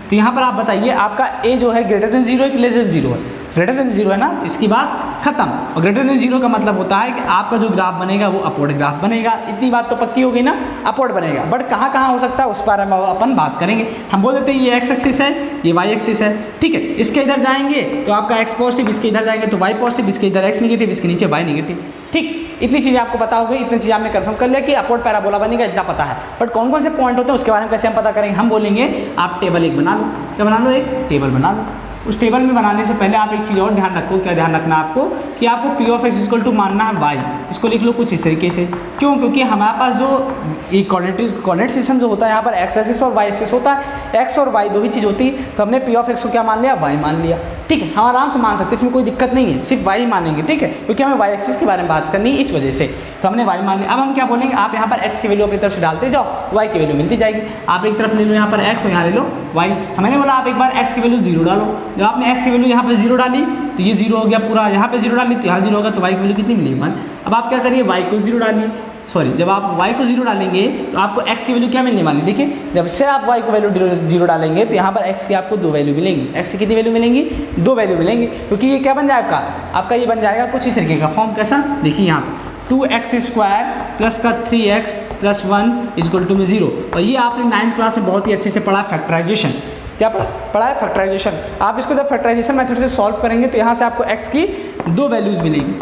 तो यहाँ पर आप बताइए आपका a जो है ग्रेटर देन 0 है कि लेस देन 0 है, ग्रेटर देन 0 है ना, इसकी बात खत्म। और ग्रेटर देन 0 का मतलब होता है कि आपका जो ग्राफ बनेगा वो अपवर्ड ग्राफ बनेगा। इतनी बात तो पक्की हो गई ना, अपवर्ड बनेगा। बट कहाँ कहाँ हो सकता है उस बारे में अपन बात करेंगे। हम बोल देते हैं ये एक्स एक्सिस है, ये वाई एक्सिस है, ठीक है। इसके इधर जाएंगे तो आपका एक्स पॉजिटिव, इसके इधर जाएंगे तो वाई पॉजिटिव, इसके इधर एक्स नेगेटिव, इसके नीचे वाई नेगेटिव, ठीक। इतनी चीज़ें आपको पता हो गई, इतनी चीज़ें आपने कंफर्म कर लिया कि अपवर्ड पैराबोला बनेगा, इतना पता है। बट कौन कौन से पॉइंट होते हैं उसके बारे में कैसे हम पता करेंगे। हम बोलेंगे आप टेबल एक बना लो, क्या बना लो, एक टेबल बना लो। उस टेबल में बनाने से पहले आप एक चीज़ और ध्यान रखो, क्या ध्यान रखना आपको, कि आपको P of X equal to मानना है वाई। इसको लिख लो कुछ इस तरीके से। क्यों, क्योंकि हमारे पास जो ये कोऑर्डिनेट सिस्टम जो होता है यहाँ पर एक्स एक्सिस और वाई एक्सिस होता है, एक्स और वाई दो ही चीज़ होती है। तो हमने पी ऑफ एक्स को क्या मान लिया, वाई मान लिया, ठीक है। हम आराम से मान सकते हैं, इसमें कोई दिक्कत नहीं है, सिर्फ वाई मानेंगे, ठीक है, क्योंकि हमें वाई एक्सिस के बारे में बात करनी है इस वजह से। तो हमने वाई मान लिया। अब हम क्या बोलेंगे, आप यहाँ पर एक्स की वैल्यू अपनी तरफ से डालते जाओ, वाई की वैल्यू मिलती जाएगी। आप एक तरफ ले लो यहाँ पर एक्स और यहाँ ले लो वाई। मैंने बोला आप एक बार एक्स की वैल्यू 0 डालो। जब आपने एक्स की वैल्यू यहाँ पर 0 डाली तो ये 0 हो गया पूरा, यहाँ पे 0 डाली तो यहाँ 0 होगा, तो वाई की वैल्यू कितनी मिलेगी 1। अब आप क्या करिए, वाई को 0 डालिए सॉरी जब आप y को 0 डालेंगे तो आपको x की वैल्यू क्या मिलने वाली, देखिए जब से आप y को वैल्यू 0 डालेंगे तो यहाँ पर x की आपको 2 वैल्यू मिलेंगी। x की कितनी वैल्यू मिलेंगी, 2 वैल्यू मिलेंगी, क्योंकि ये क्या बन जाएगा आपका ये बन जाएगा कुछ इस तरीके का फॉर्म। कैसा, देखिए यहाँ पर 2x² प्लस का 3x प्लस 1 इक्वल टू में 0। और ये आपने 9th क्लास में बहुत ही अच्छे से पढ़ा फैक्टराइजेशन। क्या पढ़ा है, फैक्टराइजेशन। आप इसको जब फैक्टराइजेशन मेथड से सॉल्व करेंगे तो यहाँ से आपको x की 2 वैल्यूज़ मिलेंगी।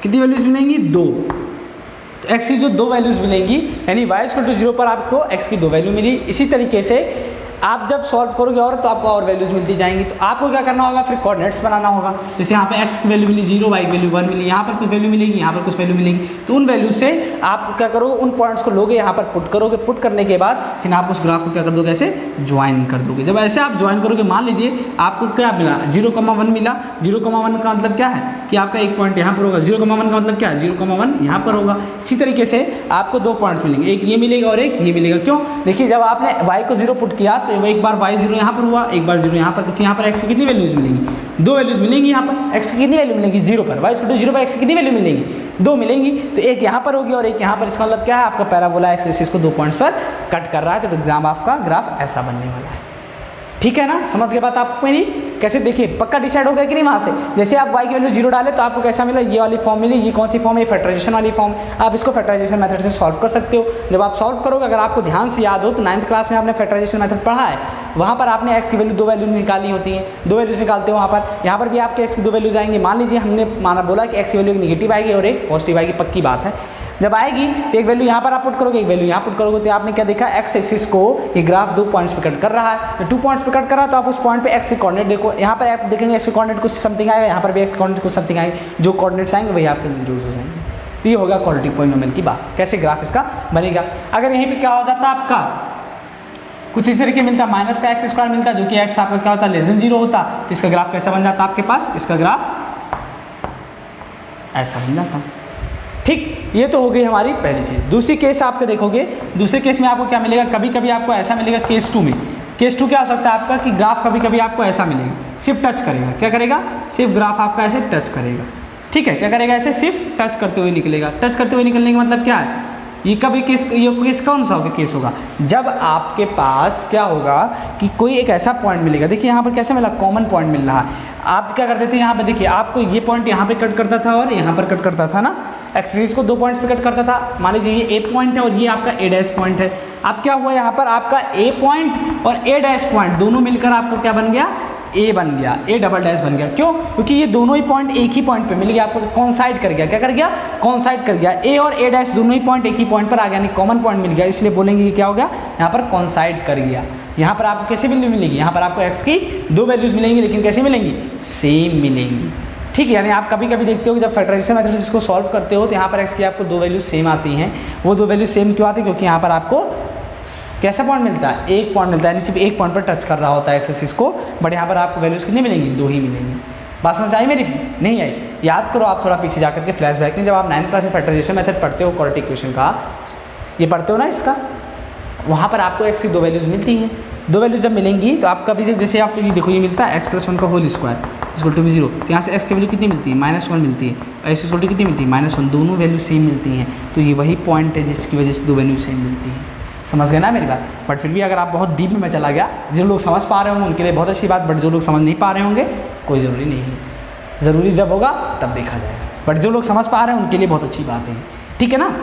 कितनी वैल्यूज़ मिलेंगी, 2। तो x की जो 2 वैल्यूज़ मिलेंगी यानी y इक्वल टू 0 पर आपको x की 2 वैल्यू मिली। इसी तरीके से आप जब सॉल्व करोगे और तो आपको और वैल्यूज़ मिलती जाएंगी। तो आपको क्या करना होगा, फिर कोऑर्डिनेट्स बनाना होगा। जैसे यहाँ पे x की वैल्यू मिली 0, y की वैल्यू 1 मिली, यहाँ पर कुछ वैल्यू मिलेगी, यहाँ पर कुछ वैल्यू मिलेगी। तो उन वैल्यू से आप क्या करोगे, उन पॉइंट्स को लोगे, यहाँ पर पुट करोगे। पुट करने के बाद फिर आप उस ग्राफ को क्या कर दोगे, ऐसे ज्वाइन कर दोगे। जब ऐसे आप ज्वाइन करोगे, मान लीजिए आपको क्या मिला, 0,1 मिला। 0,1 का मतलब क्या है कि आपका एक पॉइंट यहाँ पर होगा। 0,1 का मतलब क्या है, 0,1 यहाँ पर होगा। इसी तरीके से आपको 2 पॉइंट्स मिलेंगे, एक ये मिलेगा और एक ये मिलेगा। क्यों, देखिए जब आपने y को 0 पुट किया तो एक बार y 0 यहाँ पर हुआ, एक बार 0 यहाँ पर, क्योंकि यहाँ पर x की कितनी वैल्यूज मिलेंगी, 2 वैल्यूज मिलेंगी। यहाँ पर x की कितनी वैल्यू मिलेगी, 0 पर, y इक्वल टू 0 पर x की कितनी वैल्यू मिलेंगी, 2 मिलेंगी। तो एक यहाँ पर होगी और एक यहाँ पर। इसका मतलब क्या है, आपका पैराबोला x एक्सिस को 2 पॉइंट्स पर कट कर रहा है। तो ग्राफ आपका ग्राफ ऐसा बनने वाला है। ठीक है ना, समझ के बात आपको मेरी। कैसे, देखिए पक्का डिसाइड हो गया कि नहीं वहाँ से। जैसे आप y की वैल्यू 0 डाले तो आपको कैसा मिला, ये वाली फॉर्म मिली। ये कौन सी फॉर्म है, फैक्टराइजेशन वाली फॉर्म। आप इसको फैक्टराइजेशन मेथड से सॉल्व कर सकते हो। जब आप सॉल्व करोगे, अगर आपको ध्यान से याद हो तो 9th क्लास में आपने फैक्टराइजेशन मेथड पढ़ा है। वहाँ पर आपने x की वैल्यू 2 वैल्यू निकाली होती हैं, 2 वैल्यूज निकालते हो वहाँ पर। यहाँ पर भी आपके x की 2 वैल्यूज आएंगी। मान लीजिए हमने बोला कि x की वैल्यू एक नेगेटिव आएगी और एक पॉजिटिव आएगी, पक्की बात है। जब आएगी तो एक वैल्यू यहाँ पर आप पुट करोगे, एक वैल्यू यहाँ पुट करोगे। तो आपने क्या देखा, x एक्सिस को ये ग्राफ 2 पॉइंट्स पे कट कर रहा है। तो 2 पॉइंट्स पे कट कर रहा है तो आप उस पॉइंट पे x के कोऑर्डिनेट देखो। यहाँ पर आप देखेंगे x के कोऑर्डिनेट कुछ समथिंग आएगा, यहाँ पर भी x कोऑर्डिनेट कुछ समथिंग आएंगे। जो कोऑर्डिनेट्स आएंगे वही आपके जीरोस हो जाएंगे। तो ये होगा क्वाड्रेटिक पॉलिनोमियल की बात, कैसे ग्राफ इसका बनेगा। अगर यहीं पर क्या हो जाता आपका कुछ इस तरीके मिलता, माइनस का x² मिलता, जो कि x आपका क्या होता, लेस देन 0 होता। तो इसका ग्राफ कैसा बन जाता आपके पास, इसका ग्राफ ऐसा बन जाता। ठीक, ये तो हो गई हमारी पहली चीज़। दूसरी केस आपके देखोगे, दूसरे केस में आपको क्या मिलेगा, कभी कभी आपको ऐसा मिलेगा। केस 2 में, केस 2 क्या हो सकता है आपका कि ग्राफ कभी कभी आपको ऐसा मिलेगा, सिर्फ टच करेगा। क्या करेगा, सिर्फ ग्राफ आपका ऐसे टच करेगा। ठीक है, क्या करेगा, ऐसे सिर्फ टच करते हुए निकलेगा। टच करते हुए निकलने का मतलब क्या है, ये कभी केस, ये केस कौन सा होगा, केस होगा जब आपके पास क्या होगा कि कोई एक ऐसा पॉइंट मिलेगा। देखिए यहाँ पर कैसे मिला, कॉमन पॉइंट मिल रहा है। आप क्या करते थे, यहाँ पर देखिए आपको ये पॉइंट यहाँ पे कट करता था और यहाँ पर कट करता था ना, एक्सिस को 2 पॉइंट्स पे कट करता था। मान लीजिए ये ए पॉइंट है और ये आपका ए डैश पॉइंट है। अब क्या हुआ, यहाँ पर आपका ए पॉइंट और ए डैश पॉइंट दोनों मिलकर आपको क्या बन गया, ए बन गया, ए डबल डैश बन गया। क्यों, क्योंकि ये दोनों ही पॉइंट एक ही पॉइंट पे मिल गया, आपको कॉन्साइड कर गया। क्या कर गया, कॉन्साइड कर गया। ए और ए डैश दोनों ही पॉइंट एक ही पॉइंट पर आ गया, यानी कॉमन पॉइंट मिल गया। इसलिए बोलेंगे कि क्या हो गया, यहाँ पर कॉन्साइड कर गया। यहाँ पर आपको कैसे वैल्यू मिलेगी, यहाँ पर आपको x की 2 वैल्यूज मिलेंगी, लेकिन कैसे मिलेंगी, सेम मिलेंगी। ठीक है, यानी आप कभी कभी देखते हो कि जब फैक्टराइजेशन मेथड से इसको सॉल्व करते हो तो यहाँ पर x की आपको 2 वैल्यू सेम आती हैं। वो 2 वैल्यू सेम क्यों आती है, क्योंकि यहाँ पर आपको कैसा पॉइंट मिलता है, एक पॉइंट मिलता है, यानी सिर्फ एक पॉइंट पर टच कर रहा होता है एक्सिस को। बट यहाँ पर आपको वैल्यूज कितनी मिलेंगी, 2 ही मिलेंगी। बात समझ आई मेरी, नहीं आई, याद करो आप थोड़ा पीछे जाकर के फ्लैशबैक में। जब आप 9th क्लास में फैक्टराइजेशन मेथड पढ़ते हो, क्वाड्रेटिक इक्वेशन का ये पढ़ते हो ना, इसका वहाँ पर आपको x की 2 वैल्यूज मिलती हैं। 2 वैल्यूज जब मिलेंगी तो आप कभी जैसे आप ये देखो, ये मिलता है x+1 का होल स्क्वायर इक्वल टू 0। तो यहाँ से x की वैल्यू कितनी मिलती है, -1 मिलती है, और x इक्वल टू कितनी मिलती है, -1। दोनों वैल्यू सेम मिलती हैं। तो ये वही पॉइंट है जिसकी वजह से 2 वैल्यू सेम मिलती हैं। समझ गए ना मेरी बात। बट फिर भी अगर आप बहुत डीप में मैं चला गया, जो लोग समझ पा रहे होंगे उनके लिए बहुत अच्छी बात, बट जो लोग समझ नहीं पा रहे होंगे कोई ज़रूरी नहीं है, ज़रूरी जब होगा तब देखा जाएगा। बट जो लोग समझ पा रहे हैं उनके लिए बहुत अच्छी बात है। ठीक है ना।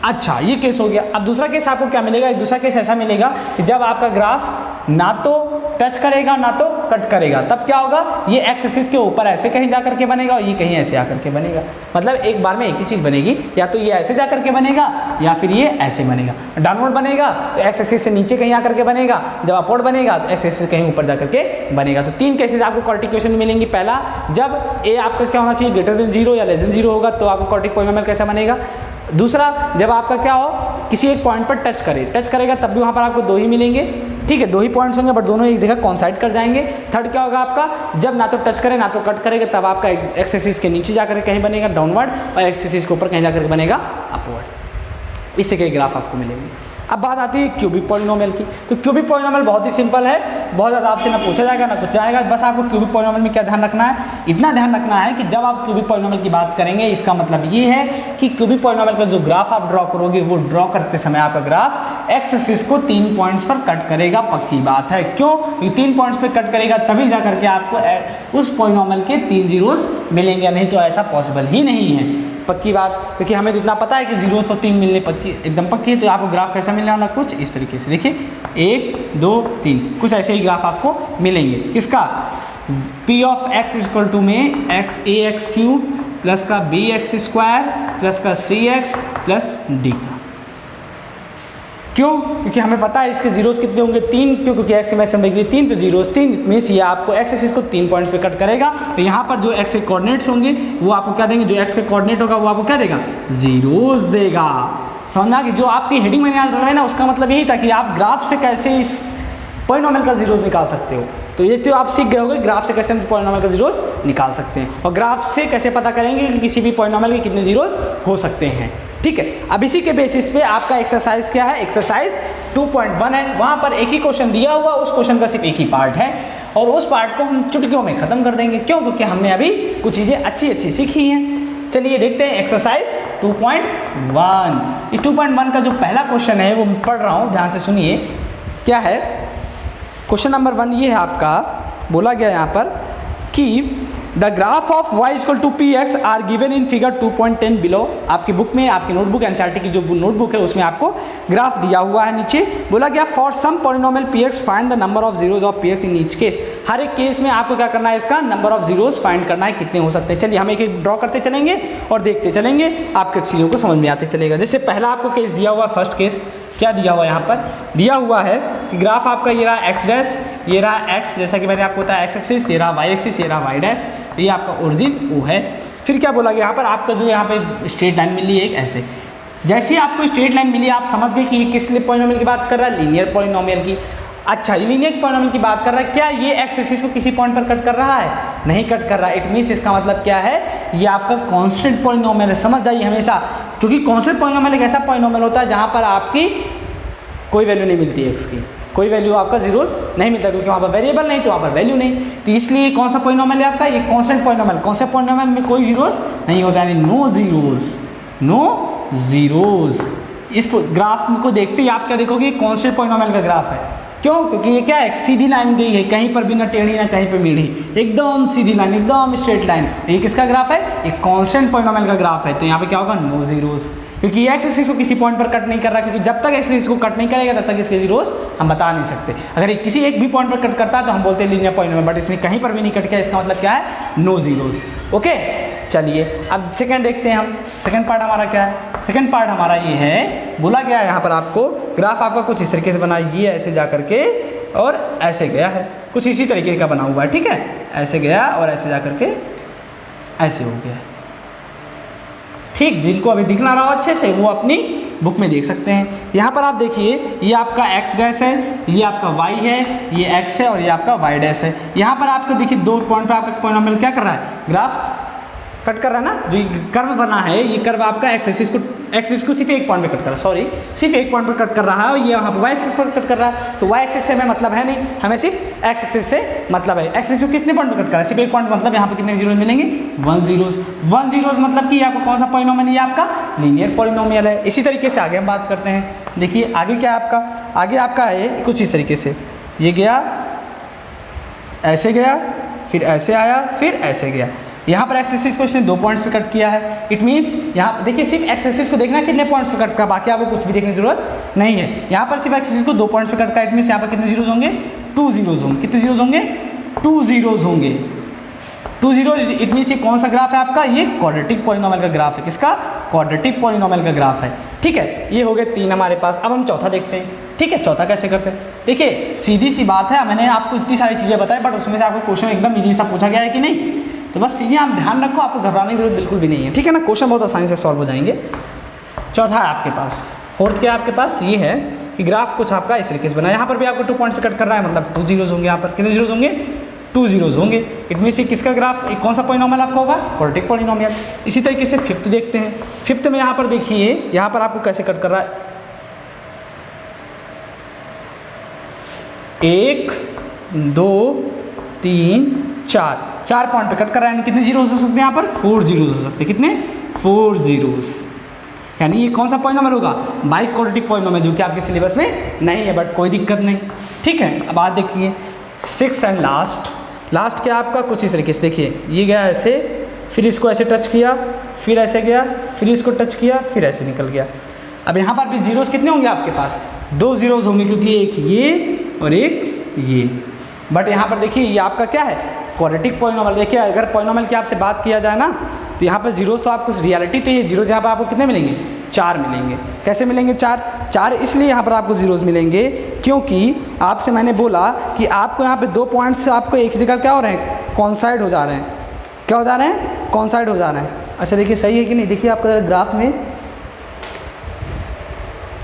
अच्छा, ये केस हो गया। अब दूसरा केस आपको क्या मिलेगा, दूसरा केस ऐसा मिलेगा कि जब आपका ग्राफ ना तो टच करेगा ना तो कट करेगा, तब क्या होगा, ये एक्स एक्सिस के ऊपर ऐसे कहीं जा करके बनेगा और ये कहीं ऐसे आकर के बनेगा। मतलब एक बार में एक ही चीज़ बनेगी, या तो ये ऐसे जा करके बनेगा या फिर ये ऐसे बनेगा। डाउनवर्ड बनेगा तो एक्स एक्सिस से नीचे कहीं आकर के बनेगा, जब अपवर्ड बनेगा तो एक्स एक्सिस से कहीं ऊपर जा करके बनेगा। तो 3 केसेस आपको क्वाड्रेटिक इक्वेशन में मिलेंगी। पहला, जब ए आपका क्या होना चाहिए, ग्रेटर देन 0 या लेस देन 0 होगा तो आपको क्वाड्रेटिक पॉलिनोमियल कैसा बनेगा। दूसरा, जब आपका क्या हो, किसी एक पॉइंट पर टच करेगा तब भी वहाँ पर आपको 2 ही मिलेंगे। ठीक है, 2 ही पॉइंट्स होंगे बट दोनों एक जगह कॉन्साइड कर जाएंगे। थर्ड क्या होगा आपका, जब ना तो टच करे ना तो कट करेगा, तब आपका एक्स एक्सिस के नीचे जाकर कहीं बनेगा डाउनवर्ड और एक्स एक्सिस के ऊपर कहीं जाकर बनेगा अपवर्ड। इससे कई ग्राफ आपको मिलेंगे। अब बात आती है क्यूबिक पॉलिनोमियल की। तो क्यूबिक पॉलिनोमियल बहुत ही सिंपल है, बहुत ज़्यादा आपसे ना पूछा जाएगा ना कुछ जाएगा। बस आपको क्यूबिक पॉलिनोमियल में क्या ध्यान रखना है, इतना ध्यान रखना है कि जब आप क्यूबिक पॉलिनोमियल की बात करेंगे इसका मतलब ये है कि क्यूबिक पॉलिनोमियल का जो ग्राफ आप ड्रॉ करोगे वो ड्रॉ करते समय आपका ग्राफ एक्स एक्सिस को 3 पॉइंट्स पर कट करेगा, पक्की बात है। क्यों? ये 3 पॉइंट्स पर कट करेगा तभी जा करके आपको उस पॉलिनोमियल के 3 जीरोस मिलेंगे, नहीं तो ऐसा पॉसिबल ही नहीं है, पक्की बात। क्योंकि हमें तो इतना पता है कि जीरोस तो 3 मिलने पक्की, एकदम पक्की है। तो आपको ग्राफ कैसा मिलने वाला, कुछ इस तरीके से देखिए 1 2 3 कुछ ऐसे ही ग्राफ आपको मिलेंगे। किसका? P of x equal to में ax क्यूब प्लस का bx स्क्वायर प्लस का cx प्लस d का। क्यों? क्योंकि हमें पता है इसके जीरोस कितने होंगे, 3। क्यों? क्योंकि एक्स मैक्सिमम डिग्री 3 तो जीरोस 3 मीन्स ये आपको एक्स एक्सिस को 3 पॉइंट्स पे कट करेगा। तो यहाँ पर जो एक्स के कोऑर्डिनेट्स होंगे वो आपको क्या देंगे, जो एक्स के कोऑर्डिनेट होगा वो आपको क्या देगा, जीरोस देगा। समझना कि जो आपकी हेडिंग मैंने आज लगाई ना उसका मतलब यही था कि आप ग्राफ से कैसे इस पॉलिनोमियल का जीरोस निकाल सकते हो। तो ये तो आप सीख गए होंगे ग्राफ से कैसे हम पॉलिनोमियल का जीरोस निकाल सकते हैं, और ग्राफ से कैसे पता करेंगे कि किसी भी पॉलिनोमियल के कितने जीरोस हो सकते हैं। ठीक है, अब इसी के बेसिस पे आपका एक्सरसाइज क्या है, एक्सरसाइज 2.1 है। वहाँ पर एक ही क्वेश्चन दिया हुआ, उस क्वेश्चन का सिर्फ एक ही पार्ट है और उस पार्ट को हम चुटकियों में खत्म कर देंगे। क्यों? क्योंकि हमने अभी कुछ चीज़ें अच्छी सीखी हैं। चलिए देखते हैं एक्सरसाइज 2.1। इस 2.1 का जो पहला क्वेश्चन है वो मैं पढ़ रहा हूँ, ध्यान से सुनिए। क्या है क्वेश्चन नंबर 1? ये है आपका, बोला गया यहाँ पर कि the graph of y equal to P X are given in figure 2.10 below. आपकी बुक में, आपकी नोटबुक एनसीईआरटी की जो नोटबुक है उसमें आपको ग्राफ दिया हुआ है। नीचे बोला गया for some polynomial P X find the number of zeros of P X in each case. हर एक केस में आपको क्या करना है, इसका नंबर ऑफ जीरोज फाइंड करना है, कितने हो सकते हैं। चलिए हम एक एक ड्रॉ करते चलेंगे और देखते चलेंगे, आपके चीज़ों को समझ में आते चलेगा। जैसे पहला आपको केस दिया हुआ, फर्स्ट केस क्या दिया हुआ है, यहाँ पर दिया हुआ है कि ग्राफ आपका ये रहा एक्स डैश, ये रहा एक्स, जैसा कि मैंने आपको बताया एक्स एक्सिस, ये रहा वाई एक्सिस, ये रहा वाई डैश, ये आपका ओरिजिन वो है। फिर क्या बोला गया यहाँ पर, आपका जो यहाँ पे स्ट्रेट लाइन मिली है एक ऐसे। जैसे ही आपको स्ट्रेट लाइन मिली आप समझ गए कि ये किस पॉलिनोमियल की बात कर रहा है, लीनियर पॉलिनोमियल की। अच्छा, ये लीनियर पॉलिनोमियल की बात कर रहा है, क्या ये एक्स एक्सिस को किसी पॉइंट पर कट कर रहा है? नहीं कट कर रहा है। इट मीन्स इसका मतलब क्या है, ये आपका कांस्टेंट पॉलिनोमियल है। समझ जाइए हमेशा, क्योंकि कांस्टेंट पॉलिनोमियल एक ऐसा पॉलिनोमियल होता है जहाँ पर आपकी कोई वैल्यू नहीं मिलती है, एक्स की कोई वैल्यू आपका जीरोस नहीं मिलता, क्योंकि वहाँ पर वेरिएबल नहीं तो वहाँ पर वैल्यू नहीं। तो इसलिए कौन सा पॉलिनोमियल है आपका, ये कांस्टेंट पॉलिनोमियल। कांस्टेंट पॉलिनोमियल में कोई जीरोस नहीं होता, यानी नो जीरोस, नो जीरोस। इस ग्राफ को देखते ही आप क्या देखोगे, कांस्टेंट पॉलिनोमियल का ग्राफ है। क्यों? क्योंकि ये क्या है, सीधी लाइन गई है, कहीं पर भी ना टेढ़ी ना कहीं पर मीढ़ी, एकदम सीधी लाइन, एकदम स्ट्रेट लाइन। ये किसका ग्राफ है, एक कांस्टेंट पॉलिनोमियल का ग्राफ है। तो यहाँ पे क्या होगा, नो जीरोस, क्योंकि एक्स एक्सिस को किसी पॉइंट पर कट नहीं कर रहा, क्योंकि जब तक एक्स एक्सिस को कट नहीं करेगा तब तक इसके जीरोस हम बता नहीं सकते। अगर ये किसी एक भी पॉइंट पर कट करता है तो हम बोलते हैं लीनियर पॉलिनोमियल, बट इसमें कहीं पर भी नहीं कट किया, इसका मतलब क्या है, नो जीरोस। ओके, चलिए अब सेकंड देखते हैं हम। सेकंड पार्ट हमारा क्या है, सेकंड पार्ट हमारा ये है, बोला गया है यहाँ पर आपको ग्राफ आपका कुछ इस तरीके से बनाई है, ऐसे जा करके और ऐसे गया है, कुछ इसी तरीके का बना हुआ है। ठीक है, ऐसे गया और ऐसे जा करके ऐसे हो गया। ठीक, जिनको अभी दिख ना रहा हो अच्छे से वो अपनी बुक में देख सकते हैं। यहाँ पर आप देखिए, ये आपका एक्स डैश है, ये आपका वाई है, ये एक्स है और ये आपका वाई डैश है। यहाँ पर आपको देखिए 2 पॉइंट पर आपका पॉलिनोमियल क्या कर रहा है, ग्राफ कट कर रहा है ना। जो कर्व बना है ये कर्व आपका एक्स एक्सिस को सिर्फ एक पॉइंट पे कट कर रहा है, सॉरी सिर्फ एक पॉइंट पर कट कर रहा है, और ये यहाँ पर वाई एक्सिस पर कट कर रहा है। तो वाई एक्सिस से हमें मतलब है नहीं, हमें सिर्फ एक्स एक्सिस से मतलब है। एक्स एक्सिस को कितने पॉइंट पर कट कर रहा है, सिर्फ एक पॉइंट, मतलब यहाँ पर कितने जीरोस मिलेंगे, 1 जीरोस। 1 जीरोस मतलब कि आपको कौन सा पॉलिनोमियल है, आपका लीनियर पॉलिनोमियल है। इसी तरीके से आगे हम बात करते हैं। देखिए आगे क्या है आपका, आगे आपका है कुछ इस तरीके से, ये गया ऐसे गया, फिर ऐसे आया, फिर ऐसे गया। यहाँ पर एक्स एक्सिस को इसने 2 पॉइंट्स पे कट किया है। इट मीन्स यहाँ देखिए सिर्फ एक्स एक्सिस को देखना कितने पॉइंट्स पे कट का, बाकी आपको कुछ भी देखने की जरूरत नहीं है। यहाँ पर सिर्फ एक्स एक्सिस को 2 पॉइंट्स पे कट का, इट मीन्स यहाँ पर कितने जीरोस होंगे, 2 जीरोस होंगे। कितने जीरोस होंगे, 2 जीरोस होंगे। 2 जीरोस, इट मीन्स ये कौन सा ग्राफ है आपका, ये क्वाड्रेटिक पॉलिनोमियल का ग्राफ है। किसका, क्वाड्रेटिक पॉलिनोमियल का ग्राफ है। ठीक है, ये हो गए 3 हमारे पास। अब हम चौथा देखते हैं। ठीक है, चौथा कैसे करते हैं, देखिए सीधी सी बात है, मैंने आपको इतनी सारी चीज़ें बताई, बट उसमें से आपको क्वेश्चन एकदम ईजी सा पूछा गया है कि नहीं, तो बस चीज़ें आप ध्यान रखो, आपको घबराने की जरूरत बिल्कुल भी नहीं है। ठीक है ना, क्वेश्चन बहुत आसानी से सॉल्व हो जाएंगे। चौथा है आपके पास, फोर्थ क्या है आपके पास, ये है कि ग्राफ कुछ आपका इस तरीके से बना है। यहाँ पर भी आपको 2 पॉइंट्स पे कट कर रहा है, मतलब 2 जीरोस होंगे। यहाँ पर कितने जीरोस होंगे, 2 जीरोस होंगे। इट मीन्स किसका ग्राफ, एक कौन सा पॉलिनोमियल आपका होगा, क्वाड्रेटिक पॉलिनोमियल। इसी तरीके से फिफ्थ देखते हैं। फिफ्थ में यहाँ पर देखिए, यहाँ पर आपको कैसे कट कर रहा है, 1 2 3 4, 4 पॉइंट पे कट कर रहा है, यानी कितने जीरोस हो सकते हैं यहाँ पर? 4 जीरोस हो सकते हैं। कितने? 4 जीरोस। यानी ये कौन सा पॉलिनोमियल होगा? बाई क्वाड्रेटिक पॉलिनोमियल, जो कि आपके सिलेबस में नहीं है, बट कोई दिक्कत नहीं। ठीक है, अब बात देखिए 6 एंड लास्ट क्या आपका कुछ इस तरीके से, देखिए ये गया ऐसे, फिर इसको ऐसे टच किया, फिर ऐसे गया, फिर इसको टच किया, फिर ऐसे निकल गया। अब यहाँ पर भी जीरोस कितने होंगे आपके पास? 2 जीरोस होंगे, क्योंकि एक ये और एक ये। बट यहाँ पर देखिए ये आपका क्या है? Quadratic polynomial. देखिए अगर पॉलिनोमियल की आपसे बात किया जाए ना, तो यहाँ पर जीरोस तो आपको रियलिटी चाहिए। जीरोस यहाँ पर आपको कितने मिलेंगे? 4 मिलेंगे। कैसे मिलेंगे 4 इसलिए यहाँ पर आपको जीरोस मिलेंगे क्योंकि आपसे मैंने बोला कि आपको यहाँ पे 2 पॉइंट्स आपको एक जगह क्या हो रहे हैं? कॉन्साइड हो जा रहे हैं। क्या हो जा रहे हैं? कॉन्साइड हो जा रहे हैं। अच्छा देखिए सही है कि नहीं? देखिए आपका ग्राफ में,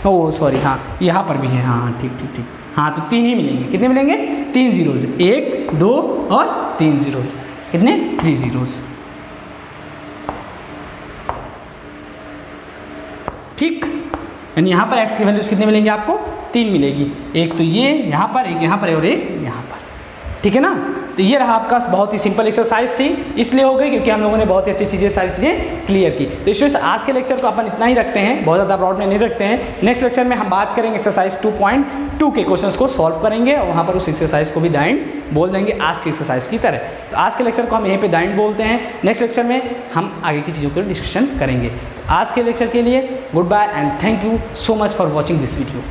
ओह सॉरी, हाँ यहाँ पर भी है, हाँ ठीक। हाँ तो 3 ही मिलेंगे। कितने मिलेंगे? 3 जीरोस, 1 2 और 3 जीरोस। कितने? 3 जीरोस। ठीक, यानी यहाँ पर x की वैल्यूज कितने मिलेंगे आपको? 3 मिलेगी। एक तो ये यहाँ पर, एक यहाँ पर और एक यहाँ पर। ठीक है ना? तो ये रहा आपका बहुत ही सिंपल एक्सरसाइज थी, इसलिए हो गई क्योंकि हम लोगों ने बहुत ही अच्छी चीज़ें सारी चीज़ें क्लियर की। तो इसलिए आज के लेक्चर को अपन इतना ही रखते हैं, बहुत ज़्यादा ब्रॉड में नहीं रखते हैं। नेक्स्ट लेक्चर में हम बात करेंगे एक्सरसाइज 2.2 के क्वेश्चंस को सॉल्व करेंगे और वहाँ पर उस एक्सरसाइज को भी दाइंड बोल देंगे आज की एक्सरसाइज की तरह। तो आज के लेक्चर को हम यहीं पे दाइंड बोलते हैं। नेक्स्ट लेक्चर में हम आगे की चीज़ों पर डिस्कशन करेंगे। आज के लेक्चर के लिए goodbye and thank you so much for watching this video.